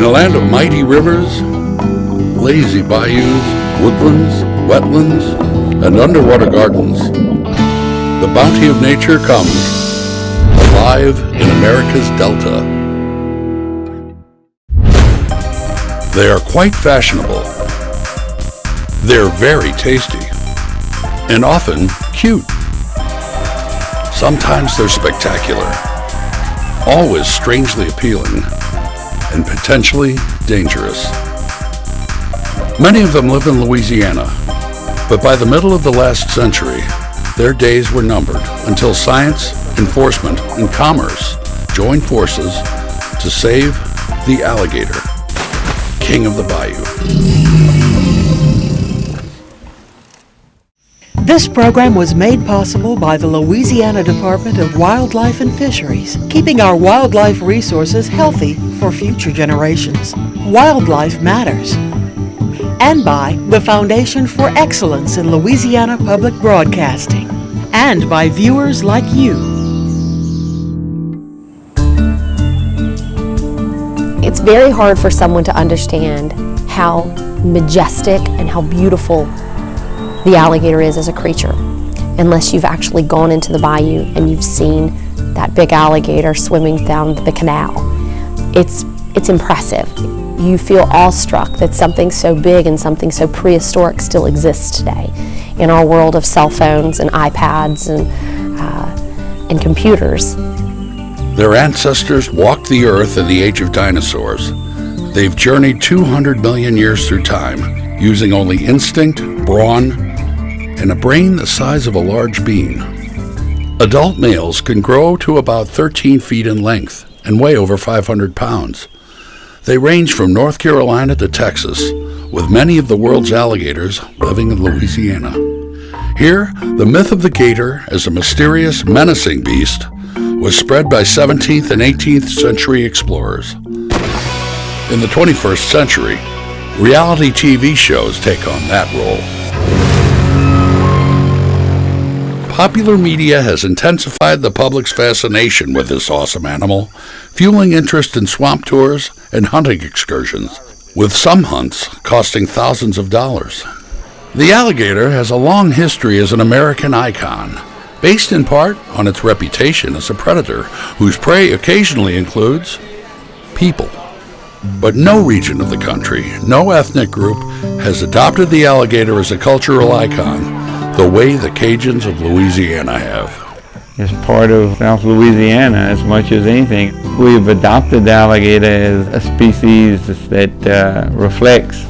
In a land of mighty rivers, lazy bayous, woodlands, wetlands, and underwater gardens, the bounty of nature comes alive in America's Delta. They are quite fashionable. They're very tasty, and often cute. Sometimes they're spectacular, always strangely appealing, and potentially dangerous. Many of them live in Louisiana, but by the middle of the last century, their days were numbered until science, enforcement, and commerce joined forces to save the alligator, king of the bayou. This program was made possible by the Louisiana Department of Wildlife and Fisheries, keeping our wildlife resources healthy for future generations. Wildlife matters. And by the Foundation for Excellence in Louisiana Public Broadcasting. And by viewers like you. It's very hard for someone to understand how majestic and how beautiful the alligator is as a creature, unless you've actually gone into the bayou and you've seen that big alligator swimming down the canal. It's impressive. You feel awestruck that something so big and something so prehistoric still exists today in our world of cell phones and iPads and computers. Their ancestors walked the earth in the age of dinosaurs. They've journeyed 200 million years through time, using only instinct, brawn, and a brain the size of a large bean. Adult males can grow to about 13 feet in length and weigh over 500 pounds. They range from North Carolina to Texas, with many of the world's alligators living in Louisiana. Here, the myth of the gator as a mysterious, menacing beast was spread by 17th and 18th century explorers. In the 21st century, reality TV shows take on that role. Popular media has intensified the public's fascination with this awesome animal, fueling interest in swamp tours and hunting excursions, with some hunts costing thousands of dollars. The alligator has a long history as an American icon, based in part on its reputation as a predator whose prey occasionally includes people. But no region of the country, no ethnic group, has adopted the alligator as a cultural icon the way the Cajuns of Louisiana have. It's part of South Louisiana as much as anything. We've adopted the alligator as a species that reflects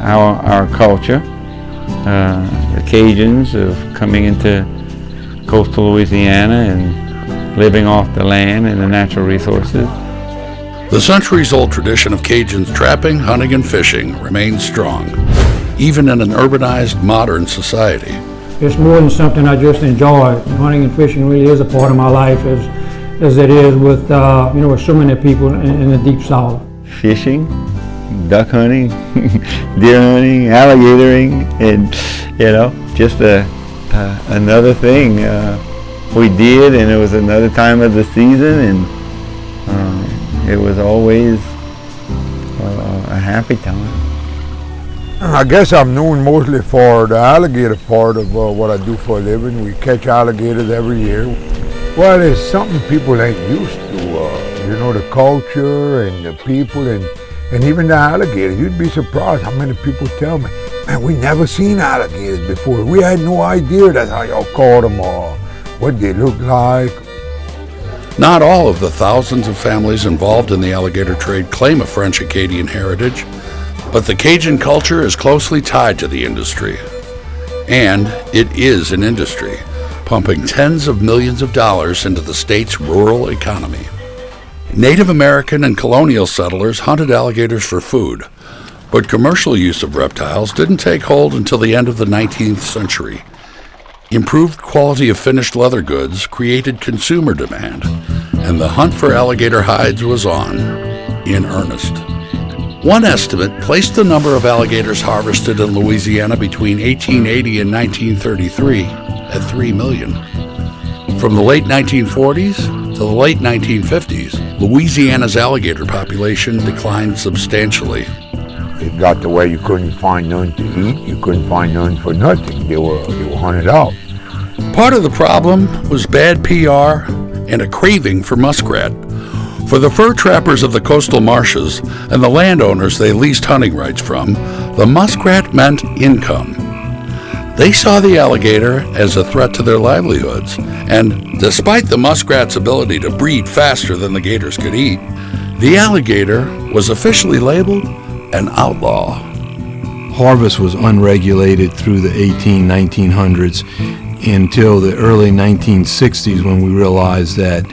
our culture. The Cajuns of coming into coastal Louisiana and living off the land and the natural resources. The centuries-old tradition of Cajuns trapping, hunting, and fishing remains strong, even in an urbanized, modern society. It's more than something I just enjoy. Hunting and fishing really is a part of my life as it is with with so many people in the Deep South. Fishing, duck hunting, deer hunting, alligatoring, and just another thing we did, and it was another time of the season, and it was always a happy time. I guess I'm known mostly for the alligator part of what I do for a living. We catch alligators every year. Well, it's something people ain't used to, the culture and the people and even the alligators. You'd be surprised how many people tell me, man, we never seen alligators before. We had no idea that's how y'all caught them or what they look like. Not all of the thousands of families involved in the alligator trade claim a French-Acadian heritage, but the Cajun culture is closely tied to the industry. And it is an industry, pumping tens of millions of dollars into the state's rural economy. Native American and colonial settlers hunted alligators for food, but commercial use of reptiles didn't take hold until the end of the 19th century. Improved quality of finished leather goods created consumer demand, and the hunt for alligator hides was on, in earnest. One estimate placed the number of alligators harvested in Louisiana between 1880 and 1933 at 3 million. From the late 1940s to the late 1950s, Louisiana's alligator population declined substantially. It got to where you couldn't find none to eat, you couldn't find none for nothing. They were hunted out. Part of the problem was bad PR and a craving for muskrat. For the fur trappers of the coastal marshes and the landowners they leased hunting rights from, the muskrat meant income. They saw the alligator as a threat to their livelihoods, and despite the muskrat's ability to breed faster than the gators could eat, the alligator was officially labeled an outlaw. Harvest was unregulated through the 1900s until the early 1960s, when we realized that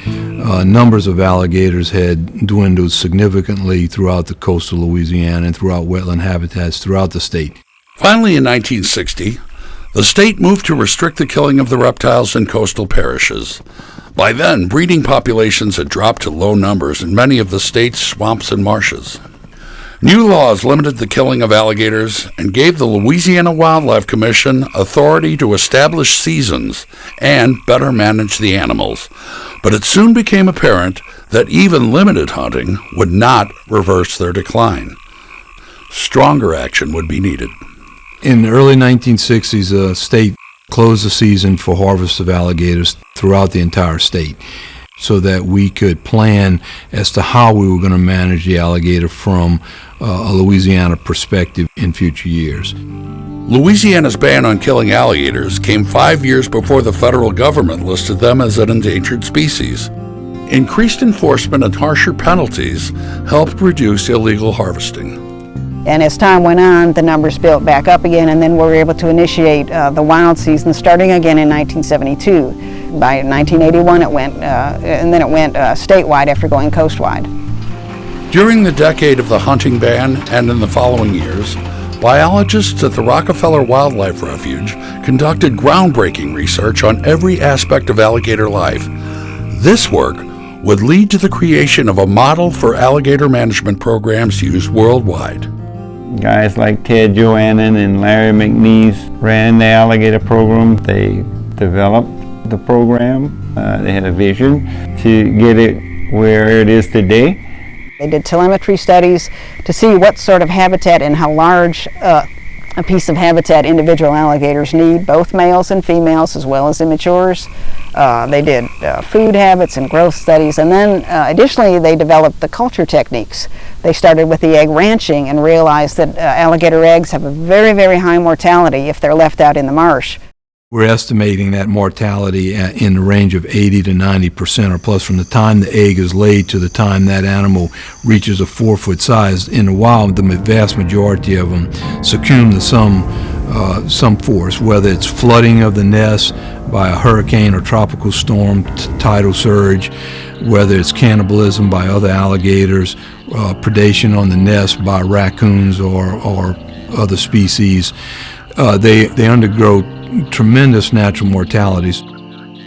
numbers of alligators had dwindled significantly throughout the coastal Louisiana and throughout wetland habitats throughout the state. Finally, in 1960, the state moved to restrict the killing of the reptiles in coastal parishes. By then, breeding populations had dropped to low numbers in many of the state's swamps and marshes. New laws limited the killing of alligators and gave the Louisiana Wildlife Commission authority to establish seasons and better manage the animals. But it soon became apparent that even limited hunting would not reverse their decline. Stronger action would be needed. In the early 1960s, the state closed the season for harvest of alligators throughout the entire state, so that we could plan as to how we were going to manage the alligator from a Louisiana perspective in future years. Louisiana's ban on killing alligators came 5 years before the federal government listed them as an endangered species. Increased enforcement and harsher penalties helped reduce illegal harvesting. And as time went on, the numbers built back up again, and then we were able to initiate the wild season starting again in 1972. By 1981 it went, and then it went statewide after going coastwide. During the decade of the hunting ban and in the following years, biologists at the Rockefeller Wildlife Refuge conducted groundbreaking research on every aspect of alligator life. This work would lead to the creation of a model for alligator management programs used worldwide. Guys like Ted Johannan and Larry McNeese ran the alligator program. They developed the program. They had a vision to get it where it is today. They did telemetry studies to see what sort of habitat and how large a piece of habitat individual alligators need, both males and females as well as immatures. They did food habits and growth studies, and then additionally they developed the culture techniques. They started with the egg ranching and realized that alligator eggs have a very, very high mortality if they're left out in the marsh. We're estimating that mortality in the range of 80 to 90% or plus from the time the egg is laid to the time that animal reaches a 4-foot size. In the wild, the vast majority of them succumb to some force, whether it's flooding of the nest by a hurricane or tropical storm, tidal surge, whether it's cannibalism by other alligators, predation on the nest by raccoons or other species. They undergo tremendous natural mortalities.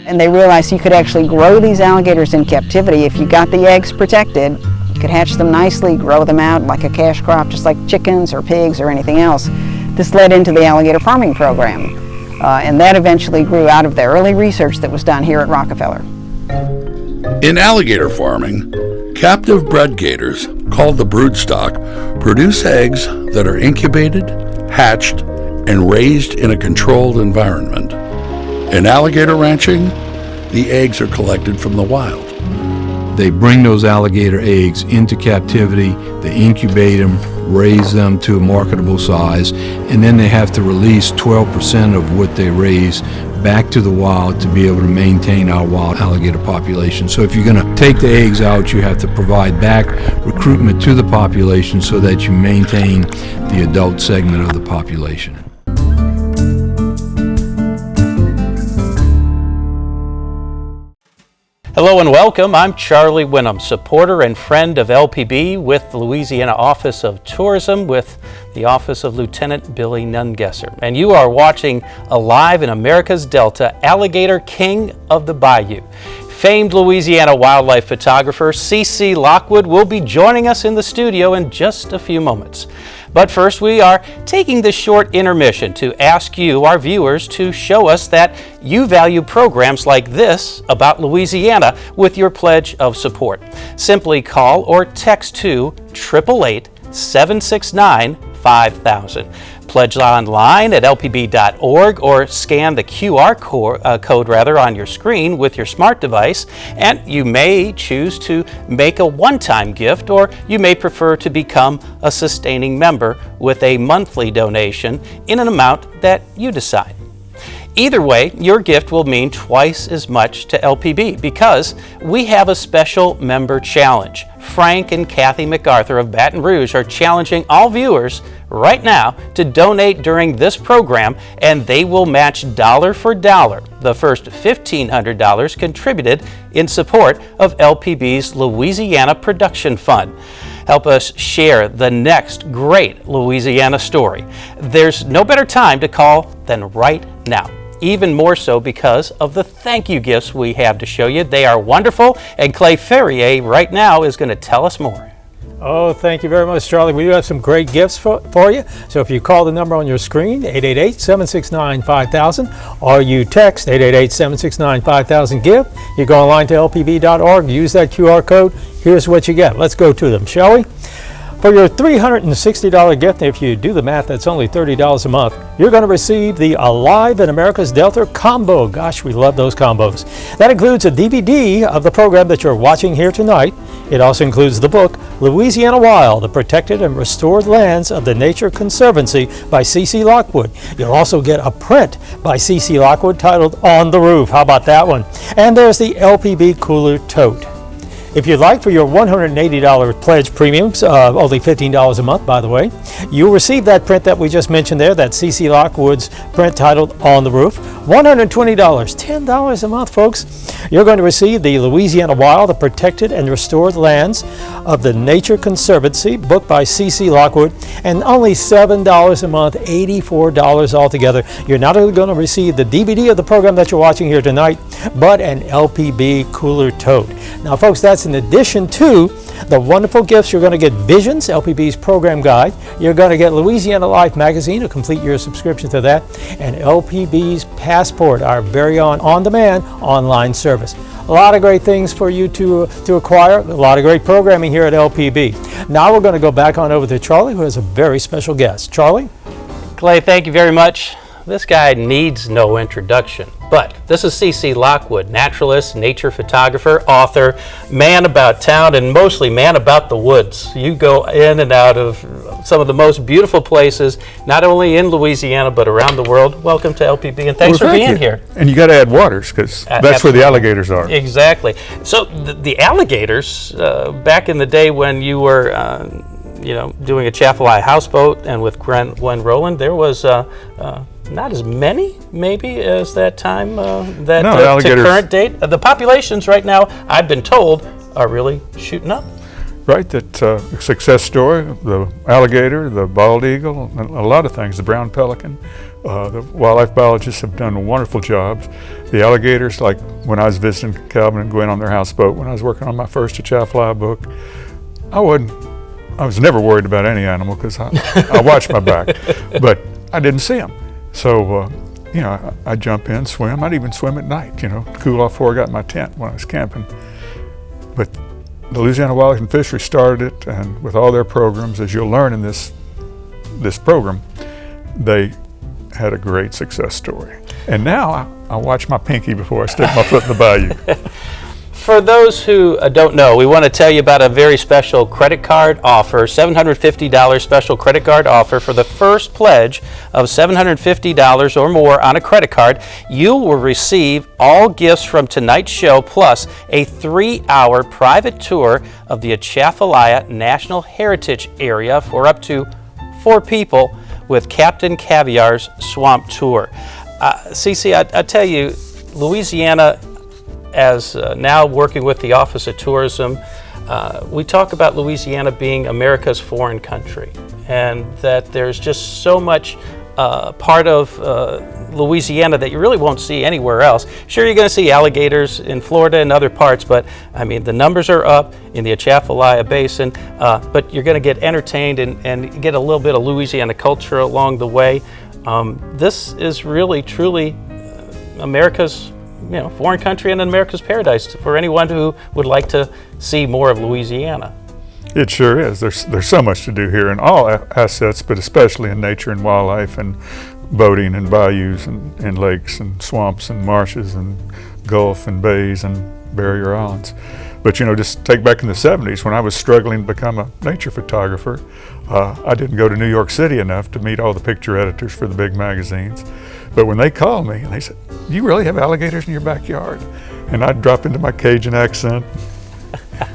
And they realized you could actually grow these alligators in captivity if you got the eggs protected. You could hatch them nicely, grow them out like a cash crop, just like chickens or pigs or anything else. This led into the alligator farming program, and that eventually grew out of the early research that was done here at Rockefeller. In alligator farming, captive bred gators, called the broodstock, produce eggs that are incubated, hatched, and raised in a controlled environment. In alligator ranching, the eggs are collected from the wild. They bring those alligator eggs into captivity, they incubate them, raise them to a marketable size, and then they have to release 12% of what they raise back to the wild to be able to maintain our wild alligator population. So if you're going to take the eggs out, you have to provide back recruitment to the population so that you maintain the adult segment of the population. Hello and welcome. I'm Charlie Winham, supporter and friend of LPB with the Louisiana Office of Tourism with the Office of Lieutenant Billy Nungesser. And you are watching Alive in America's Delta, Alligator King of the Bayou. Famed Louisiana wildlife photographer CC Lockwood will be joining us in the studio in just a few moments. But first, we are taking this short intermission to ask you, our viewers, to show us that you value programs like this about Louisiana with your pledge of support. Simply call or text to 888-769-5000. Pledge online at lpb.org or scan the QR code on your screen with your smart device, and you may choose to make a one-time gift, or you may prefer to become a sustaining member with a monthly donation in an amount that you decide. Either way, your gift will mean twice as much to LPB because we have a special member challenge. Frank and Kathy MacArthur of Baton Rouge are challenging all viewers right now to donate during this program, and they will match dollar for dollar the first $1,500 contributed in support of LPB's Louisiana Production Fund. Help us share the next great Louisiana story. There's no better time to call than right now. Even more so because of the thank you gifts we have to show you. They are wonderful, and Clay Ferrier right now is going to tell us more. Oh, thank you very much, Charlie. We do have some great gifts for you. So if you call the number on your screen, 888-769-5000, or you text 888-769-5000-GIVE, you go online to lpb.org, use that QR code. Here's what you get. Let's go to them, shall we? For your $360 gift, if you do the math, that's only $30 a month, you're going to receive the Alive in America's Delta combo. Gosh, we love those combos. That includes a DVD of the program that you're watching here tonight. It also includes the book, Louisiana Wild, The Protected and Restored Lands of the Nature Conservancy by CC Lockwood. You'll also get a print by CC Lockwood titled On the Roof. How about that one? And there's the LPB Cooler Tote. If you'd like, for your $180 pledge premiums, only $15 a month, by the way, you'll receive that print that we just mentioned there, that CC Lockwood's print titled On the Roof. $120, $10 a month, folks. You're going to receive the Louisiana Wild, The Protected and Restored Lands of the Nature Conservancy, book by CC Lockwood, and only $7 a month, $84 altogether. You're not only going to receive the DVD of the program that you're watching here tonight, but an LPB Cooler Tote. Now, folks, that's in addition to the wonderful gifts. You're going to get Visions, LPB's program guide. You're going to get Louisiana Life magazine to complete your subscription to that, and LPB's Passport, our very own on-demand online service. A lot of great things for you to acquire, a lot of great programming here at LPB. Now we're going to go back on over to Charlie, who has a very special guest. Charlie? Clay, thank you very much. This guy needs no introduction, but this is CC Lockwood, naturalist, nature photographer, author, man about town, and mostly man about the woods. You go in and out of some of the most beautiful places, not only in Louisiana, but around the world. Welcome to LPB, and thanks for being here. And you got to add waters, because that's where the alligators are. Exactly. So the alligators, back in the day when you were doing a Chaffalaya houseboat and with Gwen Rowland, there was not as many, maybe, as that time, to current date. The populations right now, I've been told, are really shooting up. Right, that success story, the alligator, the bald eagle, a lot of things, the brown pelican. The wildlife biologists have done wonderful jobs. The alligators, like when I was visiting Calvin and Gwen on their houseboat, when I was working on my first Chaffalaya book, I was never worried about any animal because I watched my back, but I didn't see them. So, I'd jump in, swim. I'd even swim at night, to cool off before I got in my tent when I was camping. But the Louisiana Wildlife and Fisheries started it, and with all their programs, as you'll learn in this program, they had a great success story. And now I watch my pinky before I stick my foot in the bayou. For those who don't know, we want to tell you about a very special credit card offer, $750 special credit card offer. For the first pledge of $750 or more on a credit card, you will receive all gifts from tonight's show, plus a 3-hour private tour of the Atchafalaya National Heritage Area for up to 4 people with Captain Caviar's Swamp Tour. CC, I tell you, Louisiana, as now working with the Office of Tourism, we talk about Louisiana being America's foreign country, and that there's just so much part of Louisiana that you really won't see anywhere else. Sure, you're going to see alligators in Florida and other parts, but I mean, the numbers are up in the Atchafalaya Basin, but you're going to get entertained and get a little bit of Louisiana culture along the way. This is really, truly America's, foreign country and America's paradise for anyone who would like to see more of Louisiana. It sure is. There's so much to do here in all assets, but especially in nature and wildlife and boating and bayous and lakes and swamps and marshes and gulf and bays and barrier islands. But just take back in the 70s when I was struggling to become a nature photographer, I didn't go to New York City enough to meet all the picture editors for the big magazines. But when they called me and they said, "You really have alligators in your backyard?" And I'd drop into my Cajun accent.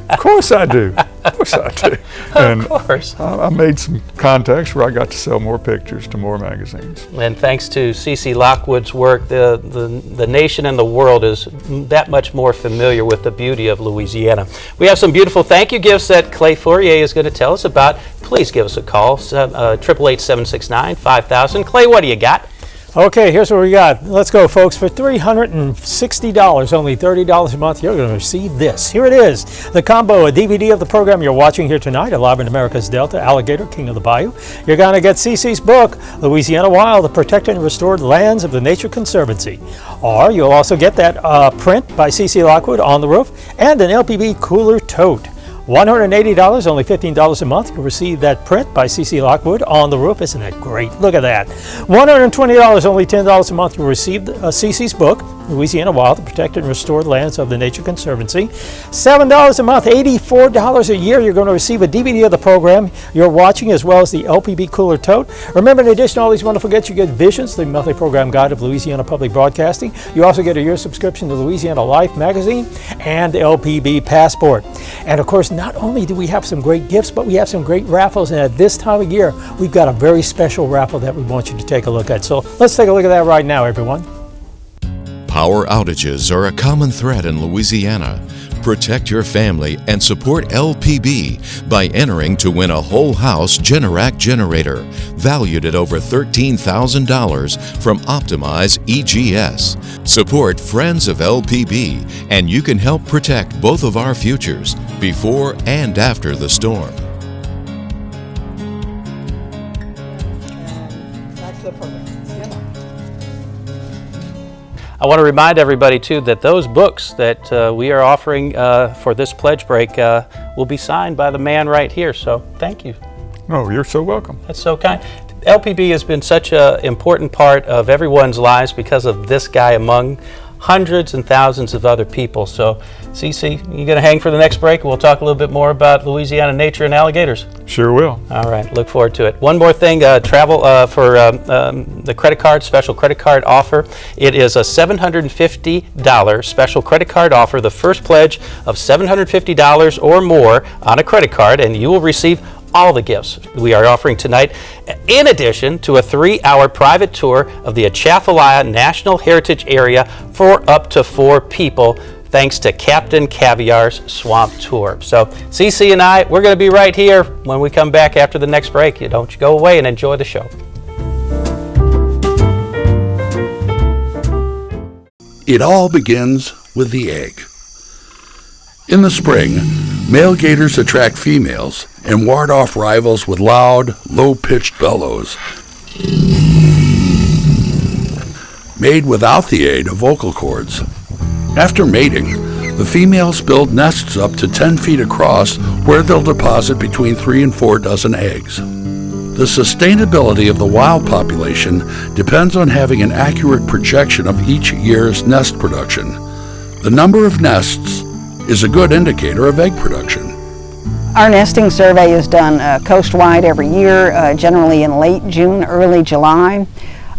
Of course I do. Of course I do. And of course. I made some contacts where I got to sell more pictures to more magazines. And thanks to C.C. Lockwood's work, the nation and the world is that much more familiar with the beauty of Louisiana. We have some beautiful thank you gifts that Clay Fourier is going to tell us about. Please give us a call, 888-769-5000. Clay, what do you got? Okay, here's what we got. Let's go, folks. For $360, only $30 a month, you're going to receive this. Here it is, the combo, a DVD of the program you're watching here tonight, Alive in America's Delta, Alligator, King of the Bayou. You're going to get CC's book, Louisiana Wild, the Protected and Restored Lands of the Nature Conservancy. Or you'll also get that print by CC Lockwood, On the Roof, and an LPB cooler tote. $180, only $15 a month. You'll receive that print by C.C. Lockwood, On the Roof. Isn't that great? Look at that. $120, only $10 a month. You'll receive C.C.'s book, Louisiana Wild, the Protected and Restored Lands of the Nature Conservancy. $7 a month, $84 a year. You're going to receive a DVD of the program you're watching, as well as the LPB cooler tote. Remember, in addition to all these wonderful gifts, you get Visions, the monthly program guide of Louisiana Public Broadcasting. You also get a year subscription to Louisiana Life magazine and the LPB Passport. And of course, not only do we have some great gifts, but we have some great raffles. And at this time of year, we've got a very special raffle that we want you to take a look at. So let's take a look at that right now, everyone. Power outages are a common threat in Louisiana. Protect your family and support LPB by entering to win a whole house Generac generator valued at over $13,000 from Optimize EGS. Support Friends of LPB and you can help protect both of our futures before and after the storm. I want to remind everybody, too, that those books that we are offering for this pledge break will be signed by the man right here. So thank you. Oh, you're so welcome. That's so kind. LPB has been such an important part of everyone's lives because of this guy among hundreds and thousands of other people. So, CC, you going to hang for the next break? We'll talk a little bit more about Louisiana nature and alligators. Sure will. All right, look forward to it. One more thing, travel for the credit card, special credit card offer. It is a $750 special credit card offer, the first pledge of $750 or more on a credit card, and you will receive all the gifts we are offering tonight, in addition to a 3-hour private tour of the Atchafalaya National Heritage Area for up to 4 people, thanks to Captain Caviar's Swamp Tour. So CC and I, we're going to be right here when we come back after the next break. Don't you go away and enjoy the show. It all begins with the egg. In the spring, male gators attract females and ward off rivals with loud, low-pitched bellows, made without the aid of vocal cords. After mating, the females build nests up to 10 feet across where they'll deposit between 3 and 4 dozen eggs. The sustainability of the wild population depends on having an accurate projection of each year's nest production. The number of nests is a good indicator of egg production. Our nesting survey is done coast-wide every year, generally in late June, early July.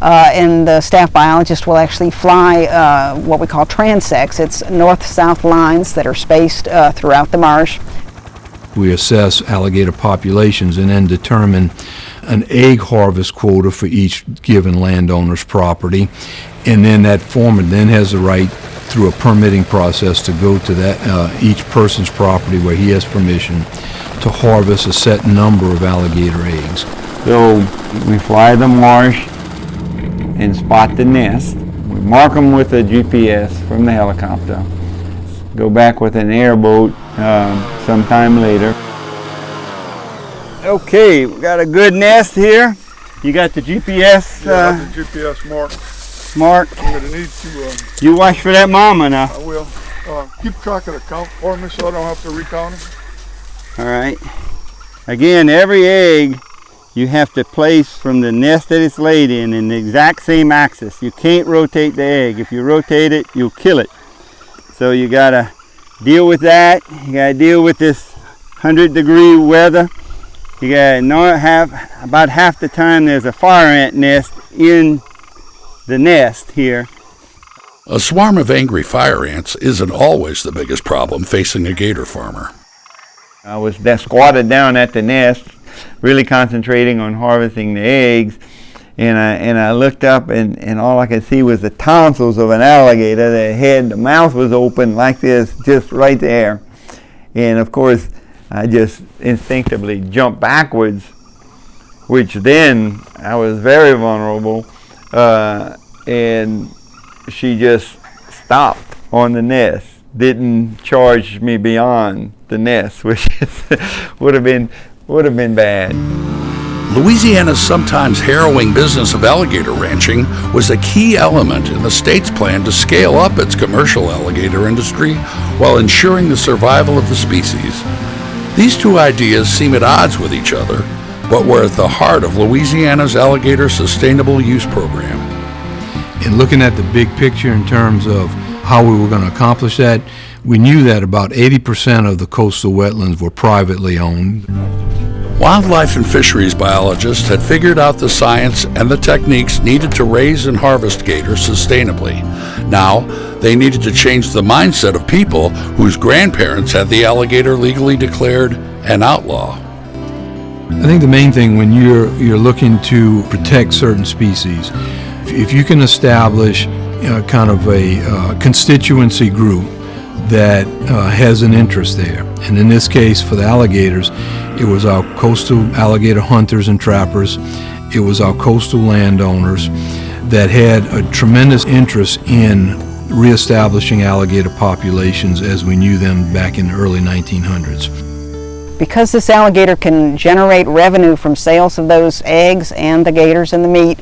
And the staff biologist will actually fly what we call transects. It's north-south lines that are spaced throughout the marsh. We assess alligator populations and then determine an egg harvest quota for each given landowner's property. And then that foreman then has the right, through a permitting process, to go to that each person's property where he has permission to harvest a set number of alligator eggs. So we fly the marsh and spot the nest. We mark them with a GPS from the helicopter. Go back with an airboat sometime later. Okay, we got a good nest here. You got the GPS? Yeah, I got the GPS marked. I'm going to need to... You watch for that mama now. I will. Keep track of the count for me so I don't have to recount them. All right. Again, every egg you have to place from the nest that it's laid in the exact same axis. You can't rotate the egg. If you rotate it, you'll kill it. So you got to deal with that. You got to deal with this 100-degree weather. You got to know about half the time there's a fire ant nest in the nest here. A swarm of angry fire ants isn't always the biggest problem facing a gator farmer. I was squatted down at the nest, really concentrating on harvesting the eggs, and I looked up and all I could see was the tonsils of an alligator. The mouth was open like this, just right there. And of course, I just instinctively jumped backwards, which then I was very vulnerable, and she just stopped on the nest, didn't charge me beyond the nest, which would have been bad. Louisiana's sometimes harrowing business of alligator ranching was a key element in the state's plan to scale up its commercial alligator industry while ensuring the survival of the species. These two ideas seem at odds with each other, but were at the heart of Louisiana's alligator sustainable use program. In looking at the big picture in terms of how we were going to accomplish that, we knew that about 80% of the coastal wetlands were privately owned. Wildlife and fisheries biologists had figured out the science and the techniques needed to raise and harvest gators sustainably. Now, they needed to change the mindset of people whose grandparents had the alligator legally declared an outlaw. I think the main thing when you're looking to protect certain species, if you can establish kind of a constituency group that has an interest there, and in this case for the alligators, it was our coastal alligator hunters and trappers, it was our coastal landowners that had a tremendous interest in reestablishing alligator populations as we knew them back in the early 1900s. Because this alligator can generate revenue from sales of those eggs and the gators and the meat,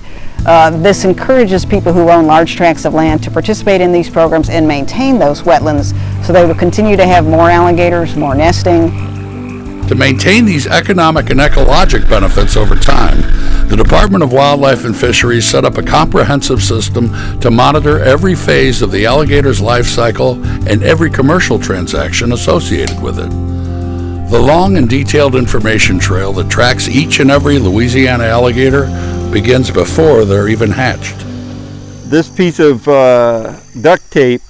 this encourages people who own large tracts of land to participate in these programs and maintain those wetlands so they will continue to have more alligators, more nesting. To maintain these economic and ecologic benefits over time, the Department of Wildlife and Fisheries set up a comprehensive system to monitor every phase of the alligator's life cycle and every commercial transaction associated with it. The long and detailed information trail that tracks each and every Louisiana alligator begins before they're even hatched. This piece of duct tape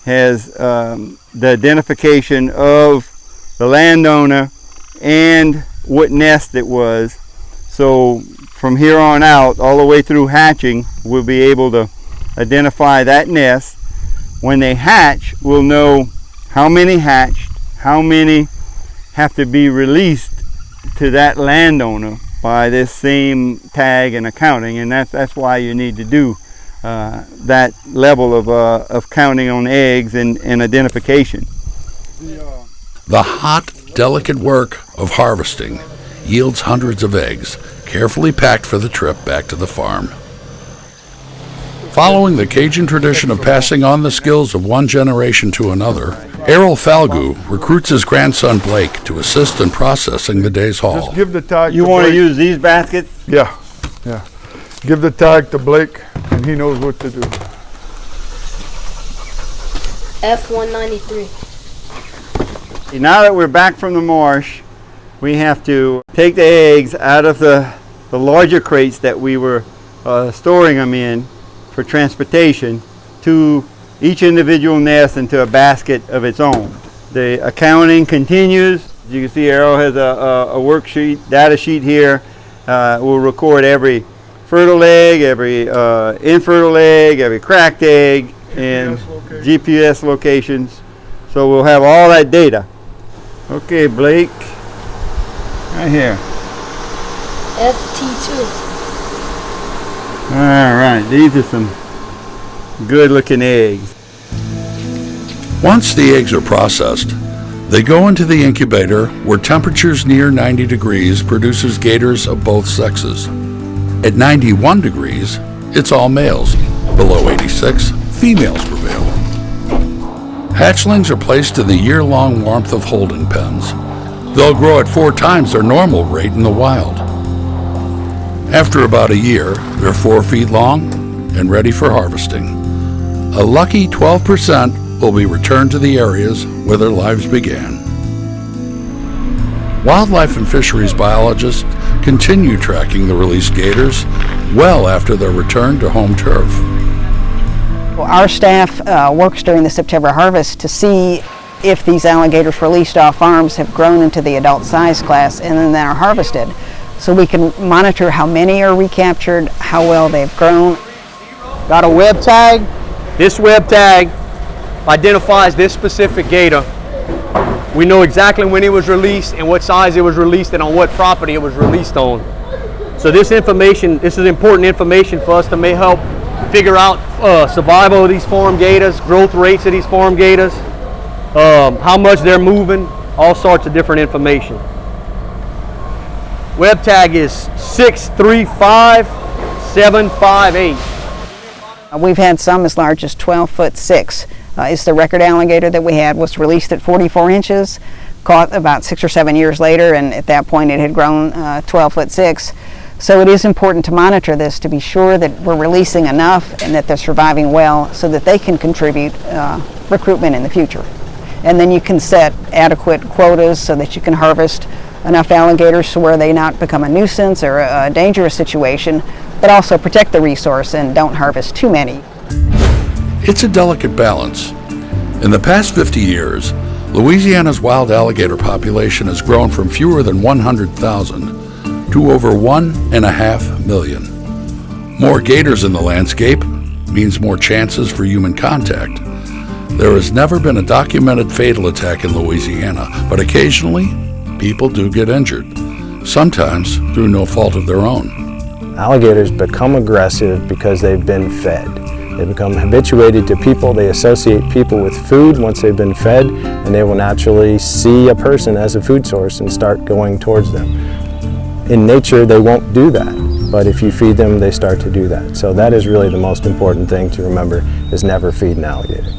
has the identification of the landowner and what nest it was. So from here on out, all the way through hatching, we'll be able to identify that nest. When they hatch, we'll know how many hatched, how many have to be released to that landowner by this same tag and accounting, and that's why you need to do that level of counting on eggs and identification. The hot, delicate work of harvesting yields hundreds of eggs, carefully packed for the trip back to the farm. Following the Cajun tradition of passing on the skills of one generation to another, Errol Falgout recruits his grandson Blake to assist in processing the day's haul. Just give the tag You to want to Blake. use these baskets? Yeah. Give the tag to Blake, and he knows what to do. F-193. Now that we're back from the marsh, we have to take the eggs out of the larger crates that we were storing them in for transportation to each individual nest into a basket of its own. The accounting continues. You can see Errol has a worksheet, data sheet here. We'll record every fertile egg, every infertile egg, every cracked egg, and GPS locations. So we'll have all that data. Okay, Blake, right here. FT2. All right, these are some good looking eggs. Once the eggs are processed, they go into the incubator where temperatures near 90 degrees produces gators of both sexes. At 91 degrees, it's all males. Below 86, females prevail. Hatchlings are placed in the year-long warmth of holding pens. They'll grow at 4 times their normal rate in the wild. After about a year, they're 4 feet long and ready for harvesting. A lucky 12% will be returned to the areas where their lives began. Wildlife and fisheries biologists continue tracking the released gators well after their return to home turf. Our staff works during the September harvest to see if these alligators released off farms have grown into the adult size class and then are harvested. So we can monitor how many are recaptured, how well they've grown. Got a web tag. This web tag identifies this specific gator. We know exactly when it was released and what size it was released and on what property it was released on. So this information, this is important information for us to may help figure out survival of these farm gators, growth rates of these farm gators, how much they're moving, all sorts of different information. Web tag is 635758. We've had some as large as 12'6". It's the record alligator that we had, was released at 44 inches, caught about 6 or 7 years later, and at that point it had grown 12'6". So it is important to monitor this to be sure that we're releasing enough and that they're surviving well so that they can contribute recruitment in the future. And then you can set adequate quotas so that you can harvest enough alligators to where they not become a nuisance or a dangerous situation, but also protect the resource and don't harvest too many. It's a delicate balance. In the past 50 years, Louisiana's wild alligator population has grown from fewer than 100,000 to over 1.5 million. More gators in the landscape means more chances for human contact. There has never been a documented fatal attack in Louisiana, but occasionally people do get injured, sometimes through no fault of their own. Alligators become aggressive because they've been fed. They become habituated to people. They associate people with food once they've been fed, and they will naturally see a person as a food source and start going towards them. In nature, they won't do that, but if you feed them, they start to do that. So that is really the most important thing to remember, is never feed an alligator.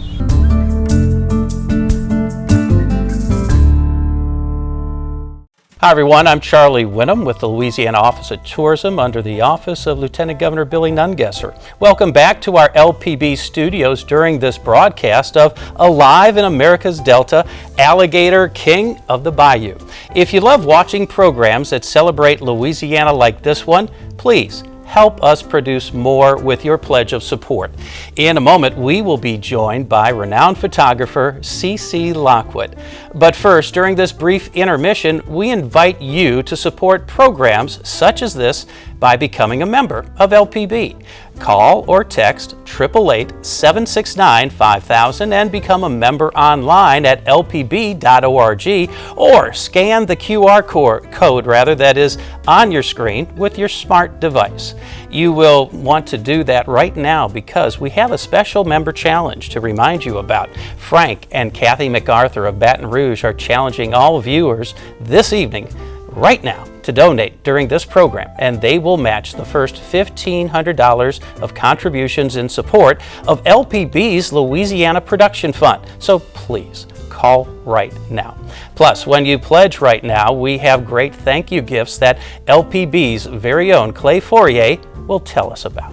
Hi everyone, I'm Charlie Winham with the Louisiana Office of Tourism under the Office of Lieutenant Governor Billy Nungesser. Welcome back to our LPB studios during this broadcast of Alive in America's Delta, Alligator King of the Bayou. If you love watching programs that celebrate Louisiana like this one, please help us produce more with your pledge of support. In a moment, we will be joined by renowned photographer C.C. Lockwood. But first, during this brief intermission, we invite you to support programs such as this by becoming a member of LPB. Call or text 888-769-5000 and become a member online at lpb.org or scan the QR code that is on your screen with your smart device. You will want to do that right now because we have a special member challenge to remind you about. Frank and Kathy MacArthur of Baton Rouge are challenging all viewers this evening, right now, to donate during this program, and they will match the first $1,500 of contributions in support of LPB's Louisiana Production Fund. So please call right now. Plus, when you pledge right now, we have great thank you gifts that LPB's very own Clay Fourier will tell us about.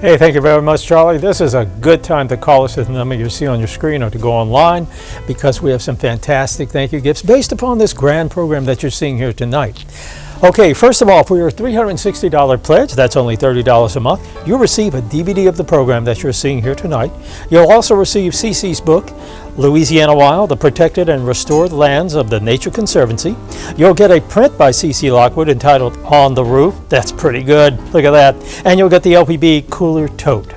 Hey, thank you very much, Charlie. This is a good time to call us at the number you see on your screen or to go online because we have some fantastic thank you gifts based upon this grand program that you're seeing here tonight. Okay, first of all, for your $360 pledge, that's only $30 a month, you'll receive a DVD of the program that you're seeing here tonight. You'll also receive CC's book, Louisiana Wild, The Protected and Restored Lands of the Nature Conservancy. You'll get a print by C.C. Lockwood entitled On the Roof. That's pretty good. Look at that. And you'll get the LPB Cooler Tote.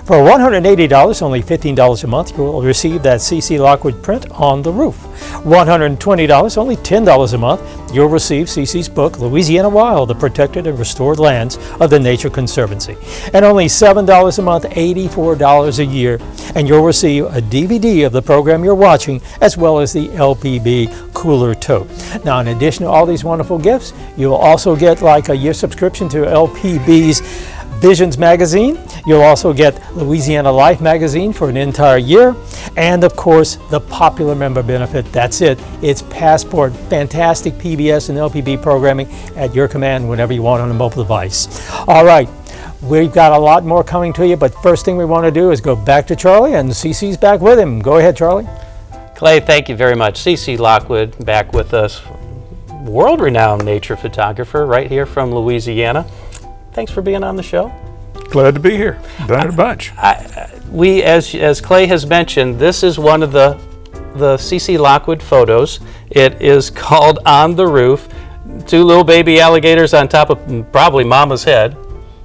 For $180, only $15 a month, you will receive that C.C. Lockwood print on the roof. $120, only $10 a month, you'll receive C.C.'s book, Louisiana Wild, the Protected and Restored Lands of the Nature Conservancy. And only $7 a month, $84 a year, and you'll receive a DVD of the program you're watching, as well as the LPB Cooler Tote. Now, in addition to all these wonderful gifts, you'll also get like a year subscription to LPB's Visions magazine. You'll also get Louisiana Life magazine for an entire year, and of course the popular member benefit. That's it. It's Passport. Fantastic PBS and LPB programming at your command whenever you want on a mobile device. All right, we've got a lot more coming to you, but first thing we want to do is go back to Charlie, and CC's back with him. Go ahead, Charlie. Clay, thank you very much. C.C. Lockwood back with us, world-renowned nature photographer right here from Louisiana. Thanks for being on the show. Glad to be here. Done it a bunch. We, as Clay has mentioned, this is one of the C.C. Lockwood photos. It is called On the Roof. Two little baby alligators on top of probably Mama's head.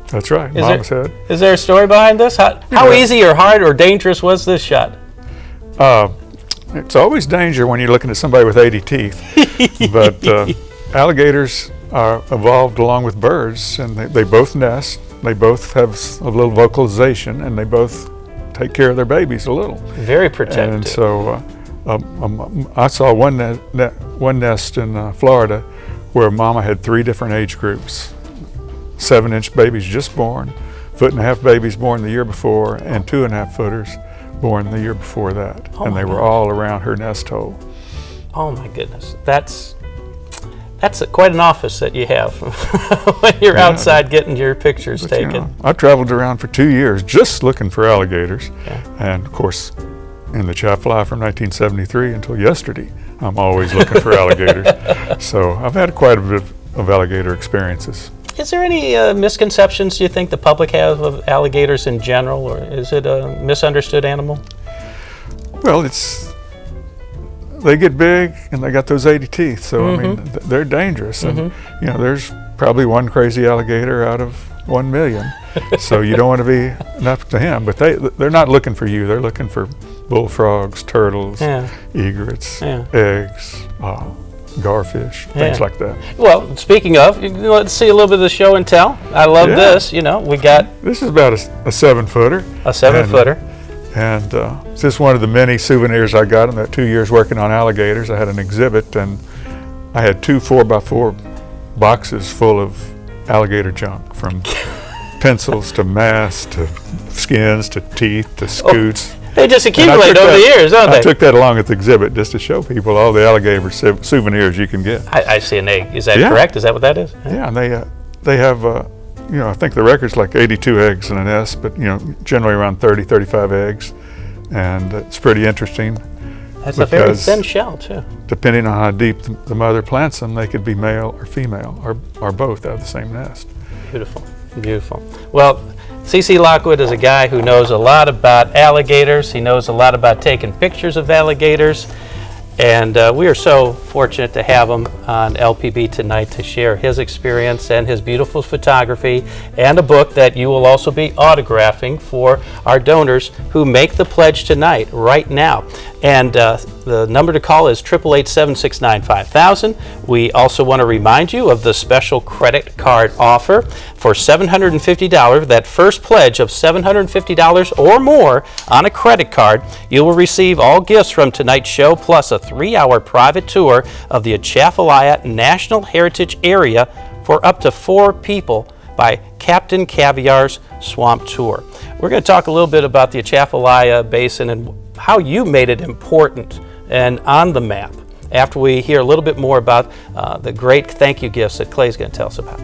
That's right, Mama's head. Is there a story behind this? How easy or hard or dangerous was this shot? It's always danger when you're looking at somebody with 80 teeth. But alligators are evolved along with birds, and they both nest. They both have a little vocalization, and they both take care of their babies a little. Very protective. And so I saw one nest in Florida where Mama had 3 different age groups. 7-inch babies just born, 1.5-foot babies born the year before, and 2.5-footers born the year before that. And they were all around her nest hole. Oh my goodness. That's quite an office that you have when you're outside getting your pictures taken. You know, I traveled around for 2 years just looking for alligators. And of course, in the Chaffalaya from 1973 until yesterday, I'm always looking for alligators. So I've had quite a bit of alligator experiences. Is there any misconceptions you think the public has of alligators in general, or is it a misunderstood animal? Well, they get big and they got those 80 teeth, so I mean they're dangerous. And you know, there's probably one crazy alligator out of 1 million, so you don't want to be enough to him. But they're not looking for you. They're looking for bullfrogs, turtles, egrets, eggs, garfish, things like that. Well, speaking of, let's see a little bit of the show and tell. I love this. You know, we got this is about a 7-footer. A 7-footer. And it's just one of the many souvenirs I got in that 2 years working on alligators. I had an exhibit, and I had 2 4x4 boxes full of alligator junk, from pencils to masks to skins to teeth to scoots. They just accumulate over the years, don't they? I took that along at the exhibit just to show people all the alligator souvenirs you can get. I see an egg. Is that correct? Is that what that is? Yeah, and they have, you know, I think the record's like 82 eggs in a nest, but, you know, generally around 30, 35 eggs. And it's pretty interesting. That's a very thin shell, too. Depending on how deep the mother plants them, they could be male or female, or both out of the same nest. Beautiful, beautiful. Well, C.C. Lockwood is a guy who knows a lot about alligators. He knows a lot about taking pictures of alligators. And we are so fortunate to have him on LPB tonight to share his experience and his beautiful photography, and a book that you will also be autographing for our donors who make the pledge tonight, right now. And the number to call is 888-769-5000. We also want to remind you of the special credit card offer for $750. That first pledge of $750 or more on a credit card, you will receive all gifts from tonight's show, plus a 3-hour private tour of the Atchafalaya National Heritage Area for up to 4 people by Captain Caviar's Swamp Tour. We're going to talk a little bit about the Atchafalaya Basin and how you made it important and on the map after we hear a little bit more about the great thank you gifts that Clay's going to tell us about.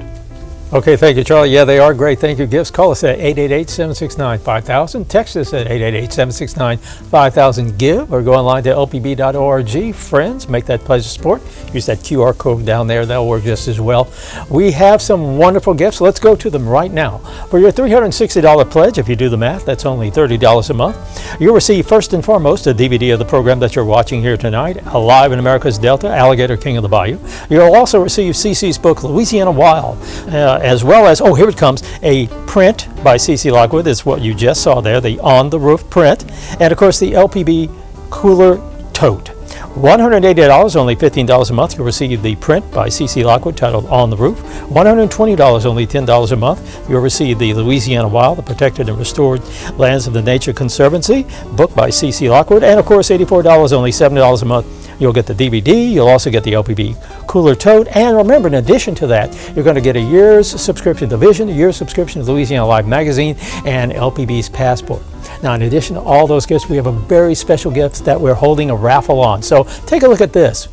Okay, thank you, Charlie. Yeah, they are great thank you gifts. Call us at 888-769-5000. Text us at 888-769-5000-GIVE, or go online to lpb.org. Friends, make that pledge of support. Use that QR code down there. That'll work just as well. We have some wonderful gifts. Let's go to them right now. For your $360 pledge, if you do the math, that's only $30 a month. You'll receive, first and foremost, a DVD of the program that you're watching here tonight, Alive in America's Delta, Alligator, King of the Bayou. You'll also receive CC's book, Louisiana Wild, as well as, oh, here it comes, a print by C.C. Lockwood. It's what you just saw there, the on-the-roof print. And, of course, the LPB Cooler Tote. $180, only $15 a month. You'll receive the print by C.C. Lockwood titled On the Roof. $120, only $10 a month. You'll receive the Louisiana Wild, the Protected and Restored Lands of the Nature Conservancy, book by C.C. Lockwood. And of course, $84, only $70 a month. You'll get the DVD. You'll also get the LPB Cooler Tote. And remember, in addition to that, you're going to get a year's subscription to Vision, a year's subscription to Louisiana Live Magazine, and LPB's Passport. Now, in addition to all those gifts, we have a very special gift that we're holding a raffle on. So take a look at this.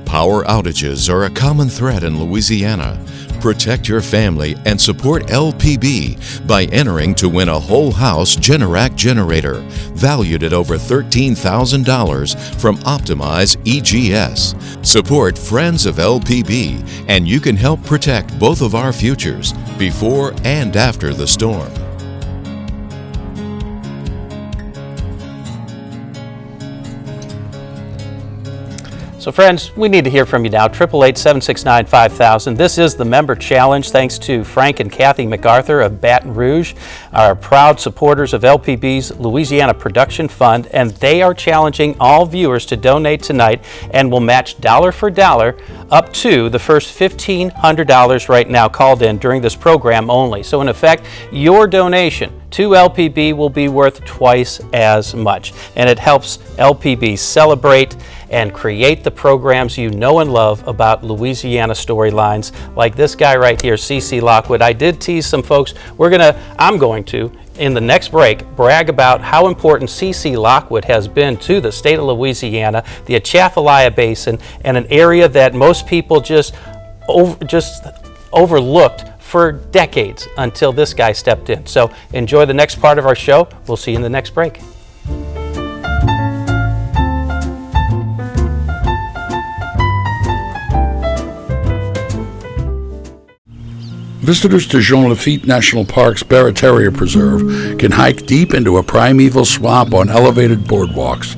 Power outages are a common threat in Louisiana. Protect your family and support LPB by entering to win a whole house Generac generator valued at over $13,000 from Optimize EGS. Support Friends of LPB and you can help protect both of our futures before and after the storm. So friends, we need to hear from you now. 888-769-5000. This is the Member Challenge, thanks to Frank and Kathy MacArthur of Baton Rouge, our proud supporters of LPB's Louisiana Production Fund, and they are challenging all viewers to donate tonight and will match dollar for dollar up to the first $1,500 right now called in during this program only. So in effect, your donation to LPB will be worth twice as much, and it helps LPB celebrate and create the programs you know and love about Louisiana storylines, like this guy right here, C.C. Lockwood. I did tease some folks. I'm going to, in the next break, brag about how important C.C. Lockwood has been to the state of Louisiana, the Atchafalaya Basin, and an area that most people just overlooked for decades until this guy stepped in. So enjoy the next part of our show. We'll see you in the next break. Visitors to Jean Lafitte National Park's Barataria Preserve can hike deep into a primeval swamp on elevated boardwalks.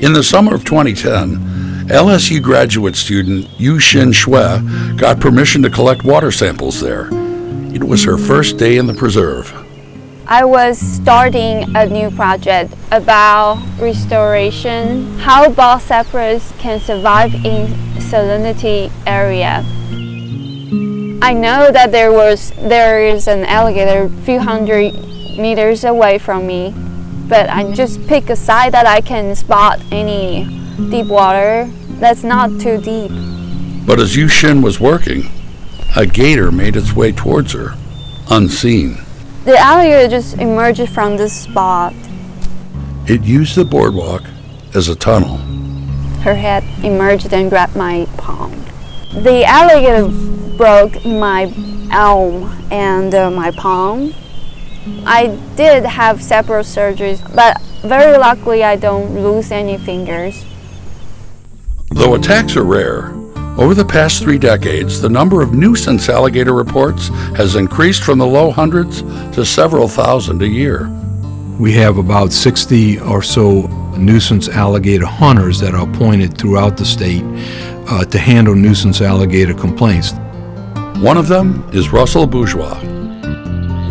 In the summer of 2010, LSU graduate student Yu Xin Shui got permission to collect water samples there. It was her first day in the preserve. I was starting a new project about restoration, how bald cypress can survive in salinity area. I know that there is an alligator a few hundred meters away from me, but I just pick a side that I can spot any deep water that's not too deep. But as Yu Xin was working, a gator made its way towards her, unseen. The alligator just emerged from this spot. It used the boardwalk as a tunnel. Her head emerged and grabbed my palm. The alligator broke my arm and my palm. I did have several surgeries, but very luckily I don't lose any fingers. Though attacks are rare, over the past 3 decades, the number of nuisance alligator reports has increased from the low hundreds to several thousand a year. We have about 60 or so nuisance alligator hunters that are appointed throughout the state to handle nuisance alligator complaints. One of them is Russell Bourgeois.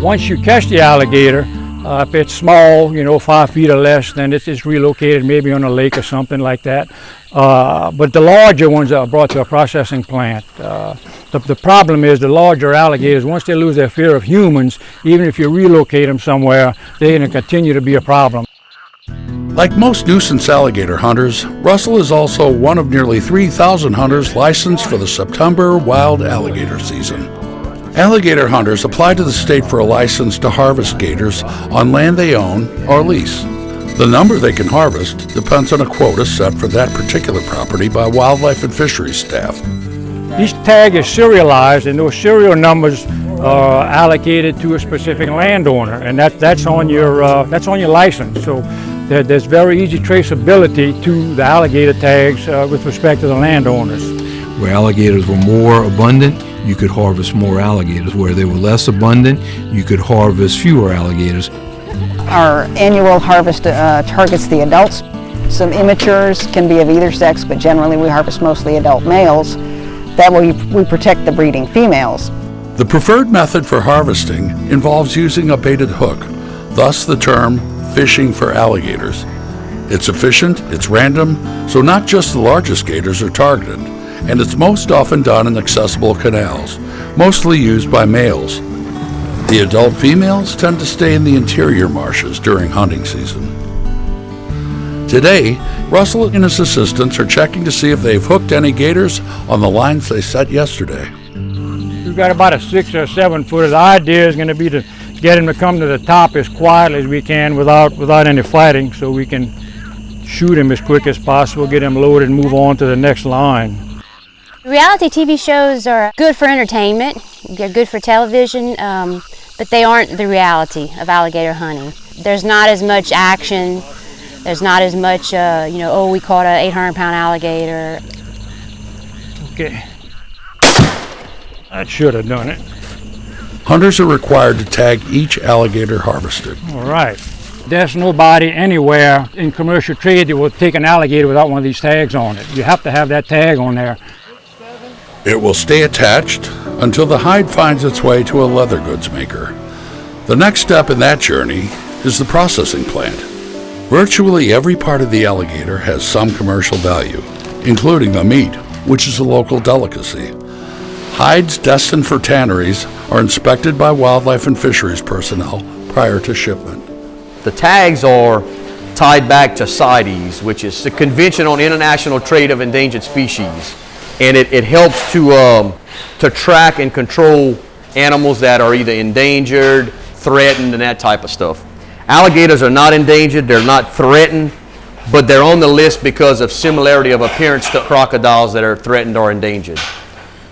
Once you catch the alligator, if it's small, 5 feet or less, then it's relocated maybe on a lake or something like that. But the larger ones are brought to a processing plant. The problem is the larger alligators, once they lose their fear of humans, even if you relocate them somewhere, they're going to continue to be a problem. Like most nuisance alligator hunters, Russell is also one of nearly 3,000 hunters licensed for the September wild alligator season. Alligator hunters apply to the state for a license to harvest gators on land they own or lease. The number they can harvest depends on a quota set for that particular property by Wildlife and Fisheries staff. Each tag is serialized, and those serial numbers are allocated to a specific landowner, and that's on your license. So there's very easy traceability to the alligator tags with respect to the landowners. Where alligators were more abundant, you could harvest more alligators. Where they were less abundant, you could harvest fewer alligators. Our annual harvest targets the adults. Some immatures can be of either sex, but generally we harvest mostly adult males. That way we protect the breeding females. The preferred method for harvesting involves using a baited hook, thus the term fishing for alligators. It's efficient, it's random, so not just the largest gators are targeted, and it's most often done in accessible canals, mostly used by males. The adult females tend to stay in the interior marshes during hunting season. Today, Russell and his assistants are checking to see if they've hooked any gators on the lines they set yesterday. We've got about a 6 or 7 footer. The idea is going to be to get him to come to the top as quietly as we can without any fighting, so we can shoot him as quick as possible, get him loaded, and move on to the next line. Reality TV shows are good for entertainment. They're good for television, but they aren't the reality of alligator hunting. There's not as much action. There's not as much, oh, we caught an 800-pound alligator. Okay. That should have done it. Hunters are required to tag each alligator harvested. All right. There's nobody anywhere in commercial trade that will take an alligator without one of these tags on it. You have to have that tag on there. It will stay attached until the hide finds its way to a leather goods maker. The next step in that journey is the processing plant. Virtually every part of the alligator has some commercial value, including the meat, which is a local delicacy. Hides destined for tanneries are inspected by wildlife and fisheries personnel prior to shipment. The tags are tied back to CITES, which is the Convention on International Trade of Endangered Species. And it helps to track and control animals that are either endangered, threatened, and that type of stuff. Alligators are not endangered, they're not threatened, but they're on the list because of similarity of appearance to crocodiles that are threatened or endangered.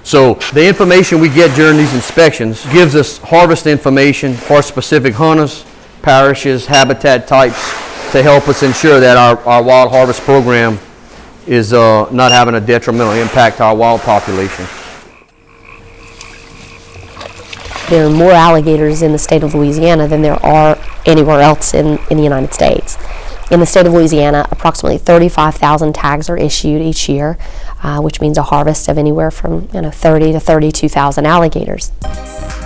So the information we get during these inspections gives us harvest information for specific hunters, parishes, habitat types, to help us ensure that our wild harvest program is not having a detrimental impact to our wild population. There are more alligators in the state of Louisiana than there are anywhere else in the United States. In the state of Louisiana, approximately 35,000 tags are issued each year, which means a harvest of anywhere from 30 to 32,000 alligators.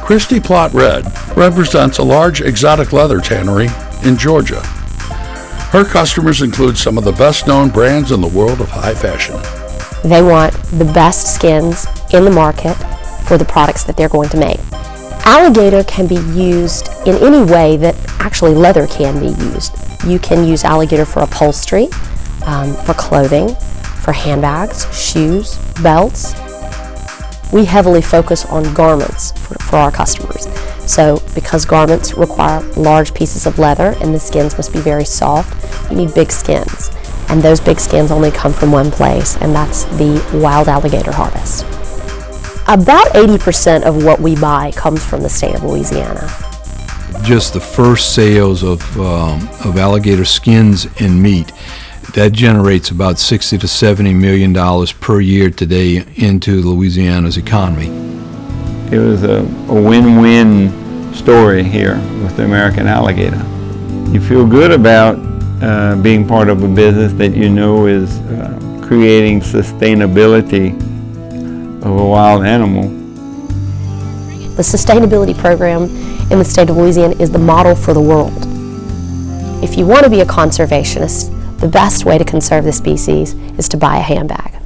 Christy Plott Red represents a large exotic leather tannery in Georgia. Her customers include some of the best-known brands in the world of high fashion. They want the best skins in the market for the products that they're going to make. Alligator can be used in any way that actually leather can be used. You can use alligator for upholstery, for clothing, for handbags, shoes, belts. We heavily focus on garments for our customers. So because garments require large pieces of leather and the skins must be very soft, you need big skins. And those big skins only come from one place, and that's the wild alligator harvest. About 80% of what we buy comes from the state of Louisiana. Just the first sales of alligator skins and meat, that generates about $60 to $70 million per year today into Louisiana's economy. It was a win-win story here with the American alligator. You feel good about being part of a business that you know is creating sustainability of a wild animal. The sustainability program in the state of Louisiana is the model for the world. If you want to be a conservationist, the best way to conserve the species is to buy a handbag.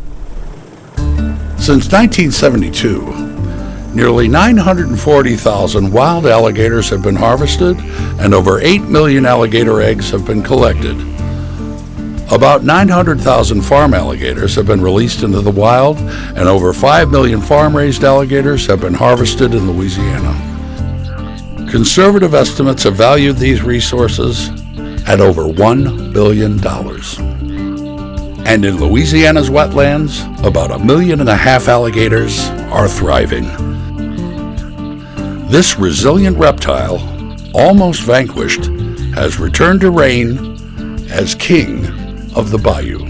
Since 1972, nearly 940,000 wild alligators have been harvested and over 8 million alligator eggs have been collected. About 900,000 farm alligators have been released into the wild, and over 5 million farm-raised alligators have been harvested in Louisiana. Conservative estimates have valued these resources at over $1 billion. And in Louisiana's wetlands, about 1.5 million alligators are thriving. This resilient reptile, almost vanquished, has returned to reign as king of the Bayou.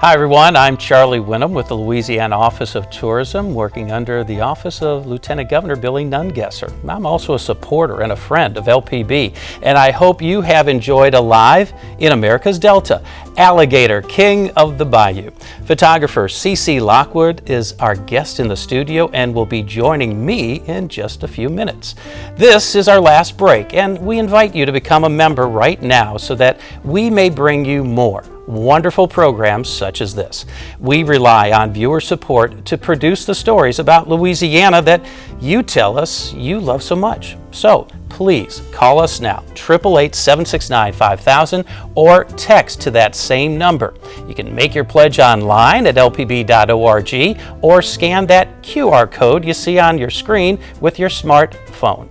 Hi everyone, I'm Charlie Winham with the Louisiana Office of Tourism, working under the Office of Lieutenant Governor Billy Nungesser. I'm also a supporter and a friend of LPB, and I hope you have enjoyed Alive in America's Delta, Alligator, King of the Bayou. Photographer C.C. Lockwood is our guest in the studio and will be joining me in just a few minutes. This is our last break, and we invite you to become a member right now so that we may bring you more wonderful programs such as this. We rely on viewer support to produce the stories about Louisiana that you tell us you love so much. So please call us now, 888-769-5000, or text to that same number. You can make your pledge online at lpb.org or scan that QR code you see on your screen with your smartphone.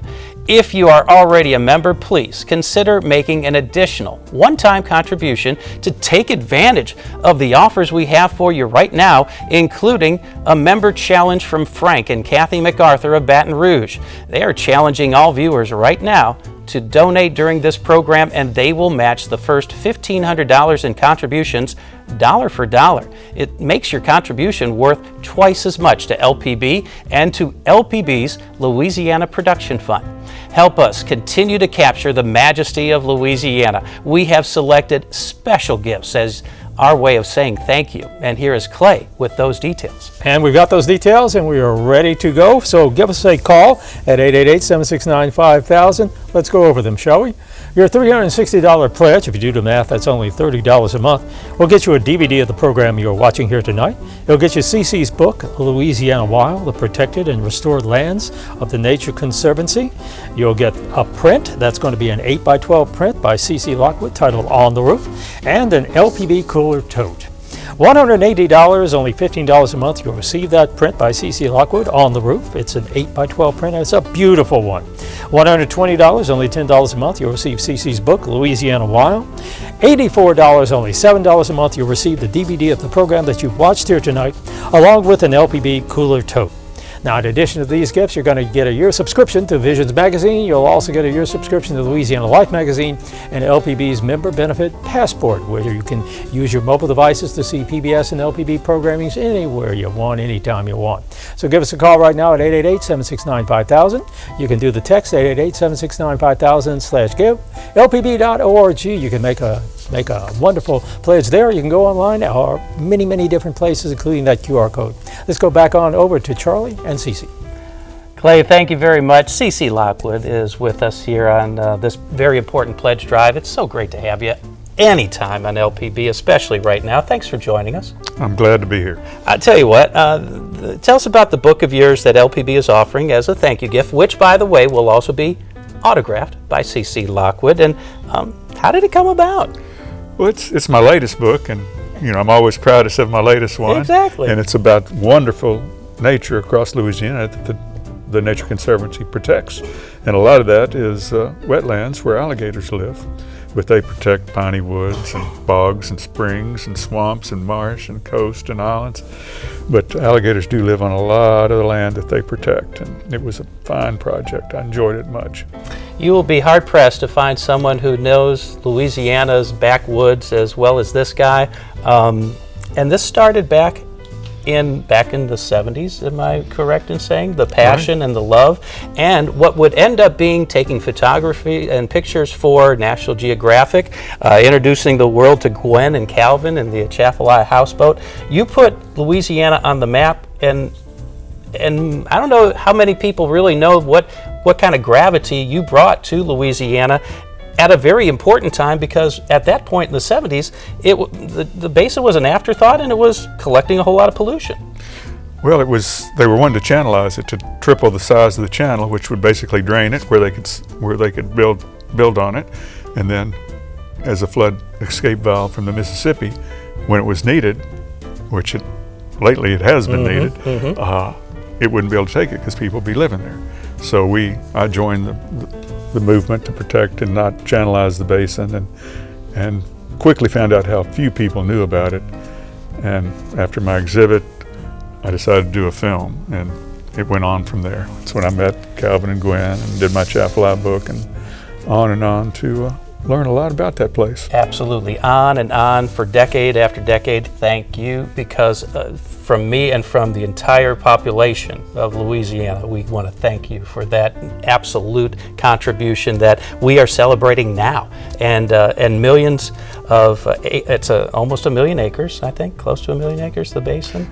If you are already a member, please consider making an additional one-time contribution to take advantage of the offers we have for you right now, including a member challenge from Frank and Kathy MacArthur of Baton Rouge. They are challenging all viewers right now to donate during this program, and they will match the first $1,500 in contributions dollar for dollar. It makes your contribution worth twice as much to LPB and to LPB's Louisiana Production Fund. Help us continue to capture the majesty of Louisiana. We have selected special gifts as our way of saying thank you. And here is Clay with those details. And we've got those details and we are ready to go. So give us a call at 888-769-5000. Let's go over them, shall we? Your $360 pledge, if you do the math, that's only $30 a month, will get you a DVD of the program you're watching here tonight. It'll get you CC's book, Louisiana Wild, The Protected and Restored Lands of the Nature Conservancy. You'll get a print, that's going to be an 8x12 print by C.C. Lockwood titled On the Roof, and an LPB cooler tote. $180, only $15 a month. You'll receive that print by C.C. Lockwood, On the Roof. It's an 8x12 print, and it's a beautiful one. $120, only $10 a month. You'll receive C.C.'s book, Louisiana Wild. $84, only $7 a month. You'll receive the DVD of the program that you've watched here tonight, along with an LPB cooler tote. Now, in addition to these gifts, you're going to get a year subscription to Visions Magazine. You'll also get a year subscription to Louisiana Life Magazine and LPB's Member Benefit Passport, where you can use your mobile devices to see PBS and LPB programming anywhere you want, anytime you want. So give us a call right now at 888-769-5000. You can do the text 888-769-5000/give. LPB.org. You can make a wonderful pledge there. You can go online or many different places, including that QR code. Let's go back on over to Charlie and Cece. Clay, thank you very much. C.C. Lockwood is with us here on this very important pledge drive. It's so great to have you anytime on LPB, especially right now. Thanks for joining us. I'm glad to be here. I'll tell you what, tell us about the book of yours that LPB is offering as a thank you gift, which, by the way, will also be autographed by C.C. Lockwood. And how did it come about? Well, it's my latest book, and I'm always proudest of my latest one. Exactly. And it's about wonderful nature across Louisiana that the Nature Conservancy protects. And a lot of that is wetlands where alligators live. But they protect piney woods and bogs and springs and swamps and marsh and coast and islands. But alligators do live on a lot of the land that they protect. And it was a fine project. I enjoyed it much. You will be hard-pressed to find someone who knows Louisiana's backwoods as well as this guy. And this started back in the 70s, am I correct in saying? The passion and the love, and what would end up being taking photography and pictures for National Geographic, introducing the world to Gwen and Calvin and the Atchafalaya houseboat. You put Louisiana on the map, and I don't know how many people really know what kind of gravity you brought to Louisiana at a very important time, because at that point in the 70s, the basin was an afterthought and it was collecting a whole lot of pollution. Well, they were wanting to channelize it to triple the size of the channel, which would basically drain it where they could build on it, and then as a flood escape valve from the Mississippi, when it was needed, which lately it has been needed, it wouldn't be able to take it because people would be living there. So I joined the movement to protect and not channelize the basin, and quickly found out how few people knew about it. And after my exhibit, I decided to do a film, and it went on from there. That's when I met Calvin and Gwen and did my Atchafalaya book, and on to learn a lot about that place. Absolutely, on and on for decade after decade. Thank you, because from me and from the entire population of Louisiana, we want to thank you for that absolute contribution that we are celebrating now. And millions of, it's almost 1 million acres, I think, close to 1 million acres, the basin.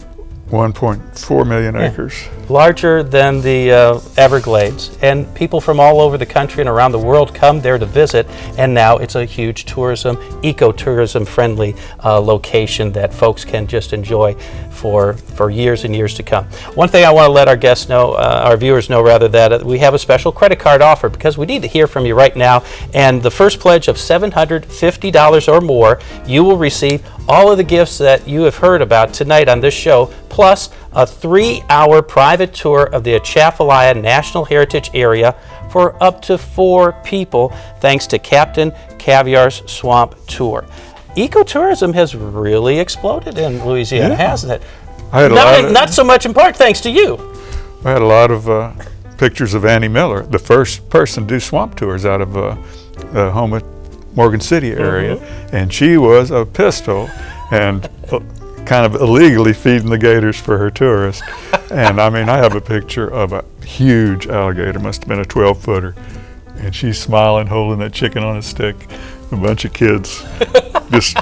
1.4 million acres. Larger than the Everglades, and people from all over the country and around the world come there to visit, and now it's a huge tourism, ecotourism friendly location that folks can just enjoy for years and years to come. One thing I want to let our guests know, our viewers know rather, that we have a special credit card offer, because we need to hear from you right now, and the first pledge of $750 or more, you will receive all of the gifts that you have heard about tonight on this show, plus a 3-hour private tour of the Atchafalaya National Heritage Area for up to 4 people, thanks to Captain Caviar's Swamp Tour. Ecotourism has really exploded in Louisiana, hasn't it? I had not so much in part thanks to you. I had a lot of pictures of Annie Miller, the first person to do swamp tours out of the home at Morgan City area, and she was a pistol and kind of illegally feeding the gators for her tourists. And I mean, I have a picture of a huge alligator, must have been a 12-footer, and she's smiling, holding that chicken on a stick. A bunch of kids just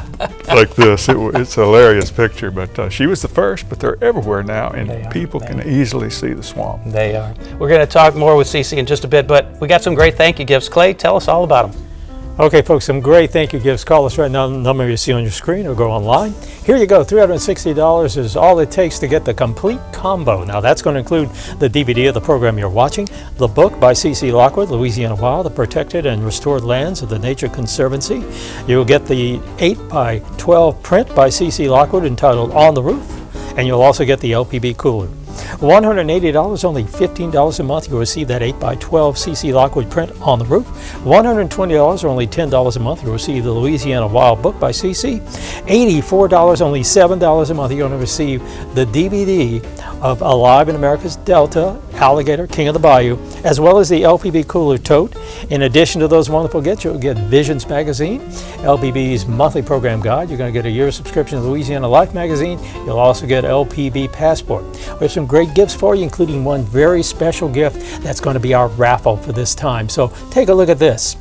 like this. It's a hilarious picture, but she was the first, but they're everywhere now, and people can easily see the swamp. They are. We're going to talk more with Cece in just a bit, but we got some great thank you gifts. Clay, tell us all about them. Okay, folks, some great thank you gifts. Call us right now, the number you see on your screen, or go online. Here you go, $360 is all it takes to get the complete combo. Now, that's going to include the DVD of the program you're watching, the book by C.C. Lockwood, Louisiana Wild, the Protected and Restored Lands of the Nature Conservancy. You'll get the 8x12 print by C.C. Lockwood entitled On the Roof, and you'll also get the LPB cooler. $180, only $15 a month. You'll receive that 8x12 C.C. Lockwood print On the Roof. $120, or only $10 a month. You'll receive the Louisiana Wild book by C.C. $84, only $7 a month. You're going to receive the DVD of Alive in America's Delta, Alligator, King of the Bayou, as well as the LPB Cooler Tote. In addition to those wonderful gifts, you'll get Visions Magazine, LPB's monthly program guide. You're going to get a year subscription to Louisiana Life Magazine. You'll also get LPB Passport. We have some great gifts for you, including one very special gift that's going to be our raffle for this time. So take a look at this.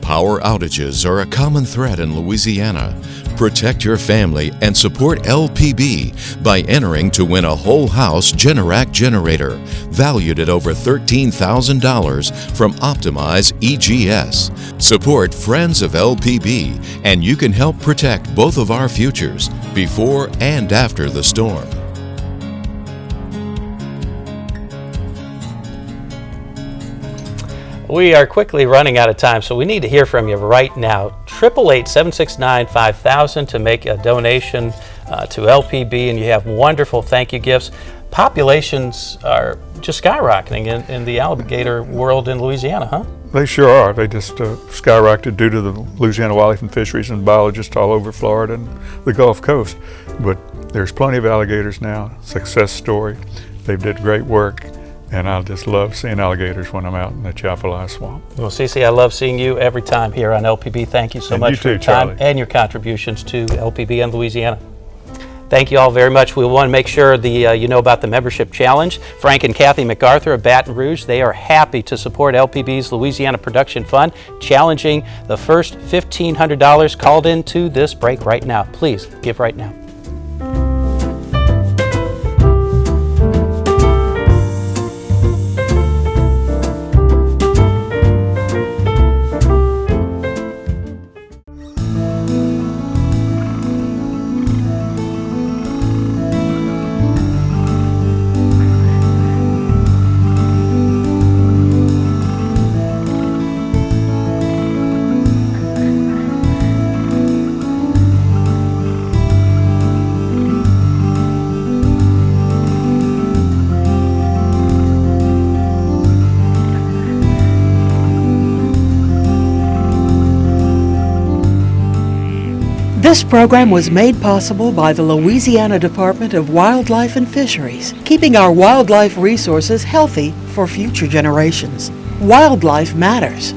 Power outages are a common threat in Louisiana. Protect your family and support LPB by entering to win a whole house Generac generator valued at over $13,000 from Optimize EGS. Support Friends of LPB and you can help protect both of our futures before and after the storm. We are quickly running out of time, so we need to hear from you right now. 888-769-5000 to make a donation to LPB, and you have wonderful thank you gifts. Populations are just skyrocketing in the alligator world in Louisiana, huh? They sure are. They just skyrocketed due to the Louisiana Wildlife and Fisheries and biologists all over Florida and the Gulf Coast. But there's plenty of alligators now. Success story. They did great work. And I just love seeing alligators when I'm out in the Atchafalaya Swamp. Well, Cece, I love seeing you every time here on LPB. Thank you so much for your time and your contributions to LPB and Louisiana. Thank you all very much. We want to make sure you know about the membership challenge. Frank and Kathy MacArthur of Baton Rouge, they are happy to support LPB's Louisiana Production Fund, challenging the first $1,500 called into this break right now. Please give right now. This program was made possible by the Louisiana Department of Wildlife and Fisheries, keeping our wildlife resources healthy for future generations. Wildlife matters.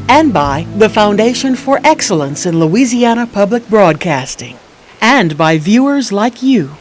and by the Foundation for Excellence in Louisiana Public Broadcasting, and by viewers like you.